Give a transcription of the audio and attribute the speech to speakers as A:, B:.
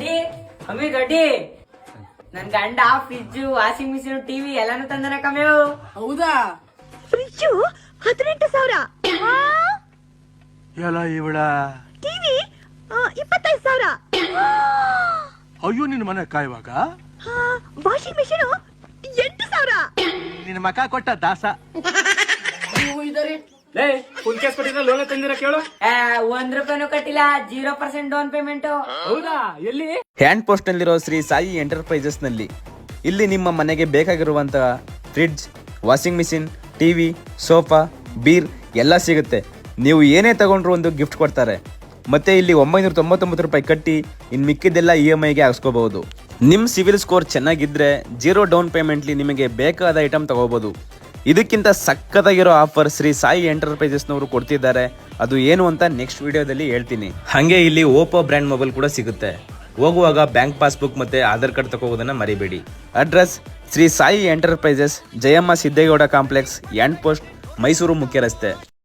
A: Ready ಅಮ್ಮಿ ready. ನನ್ ಗಂಡ ಫ್ರಿಜ್ ವಾಷಿಂಗ್ ಮಿಷಿನ್ ಟಿವಿ ಎಲ್ಲಾನು ತಂದನ ಕಮ್ಯೋ.
B: ಹೌದಾ?
C: ಫ್ರಿಜ್ 18,000,
D: ಎಲ್ಲ ಇವಳ
C: ಟಿವಿ 25,000,
D: ಅಯ್ಯೋ ನಿನ್ ಮನೆ ಕಾಯುವಾಗ
C: ವಾಷಿಂಗ್ ಮಿಷಿನ್ 8,000.
D: ನಿನ್ ಮಕ ಕೊಟ್ಟ ದಾಸ.
B: ನೀವು ಇದಾರೆ
E: ಫುಲ್ ಕೇಸ್ ಕೊಟ್ಟಿದ್ರೆ ಲೋನ್ ತಂದಿರ ಕೇಳು.
A: 1 ರೂಪಾಯಿನೂ ಕಟ್ಟಿಲ್ಲ, 0% ಡೌನ್ ಪೇಮೆಂಟ್.
E: ಹೌದಾ? ಎಲ್ಲಿ?
F: ಹ್ಯಾಂಡ್ ಪೋಸ್ಟ್ ನಲ್ಲಿರೋ ಶ್ರೀ ಸಾಯಿ ಎಂಟರ್ಪ್ರೈಸಸ್ ನಲ್ಲಿ. ಇಲ್ಲಿ ನಿಮ್ಮ ಮನೆಗೆ ಬೇಕಾಗಿರುವಂತಹ fridge, washing machine, TV, sofa, beer ಎಲ್ಲ ಸಿಗುತ್ತೆ. ನೀವು ಏನೇ ತಗೊಂಡ್ರು ಒಂದು ಗಿಫ್ಟ್ ಕೊಡ್ತಾರೆ. ಮತ್ತೆ ಇಲ್ಲಿ 999 ರೂಪಾಯಿ ಕಟ್ಟಿ ಇನ್ನು ಮಿಕ್ಕಿದ್ದೆಲ್ಲ EMIಗೆ ಹಾಕ್ಸ್ಕೋಬಹುದು. ನಿಮ್ಮ ಸಿವಿಲ್ ಸ್ಕೋರ್ ಚೆನ್ನಾಗಿದ್ರೆ 0 ಡೌನ್ ಪೇಮೆಂಟ್ಲಿ ನಿಮಗೆ ಬೇಕಾದ ಐಟಮ್ ತಗೋಬಹುದು. ಇದಕ್ಕಿಂತ ಸಕ್ಕತ್ತಾಗಿರೋ ಆಫರ್ ಶ್ರೀ ಸಾಯಿ ಎಂಟರ್ಪ್ರೈಸಸ್ನವರು ಕೊಡ್ತಿದ್ದಾರೆ. ಅದು ಏನು ಅಂತ ನೆಕ್ಸ್ಟ್ ವಿಡಿಯೋದಲ್ಲಿ ಹೇಳ್ತೀನಿ. ಹಾಗೆ ಇಲ್ಲಿ ಓಪೋ ಬ್ರ್ಯಾಂಡ್ ಮೊಬೈಲ್ ಕೂಡ ಸಿಗುತ್ತೆ. ಹೋಗುವಾಗ ಬ್ಯಾಂಕ್ ಪಾಸ್ಬುಕ್ ಮತ್ತೆ ಆಧಾರ್ ಕಾರ್ಡ್ ತಗೋಗೋದನ್ನ ಮರಿಬೇಡಿ. Address Shri Sai enterprises, Jayamma Siddegowda complex, hand post, Mysuru ಮುಖ್ಯ ರಸ್ತೆ.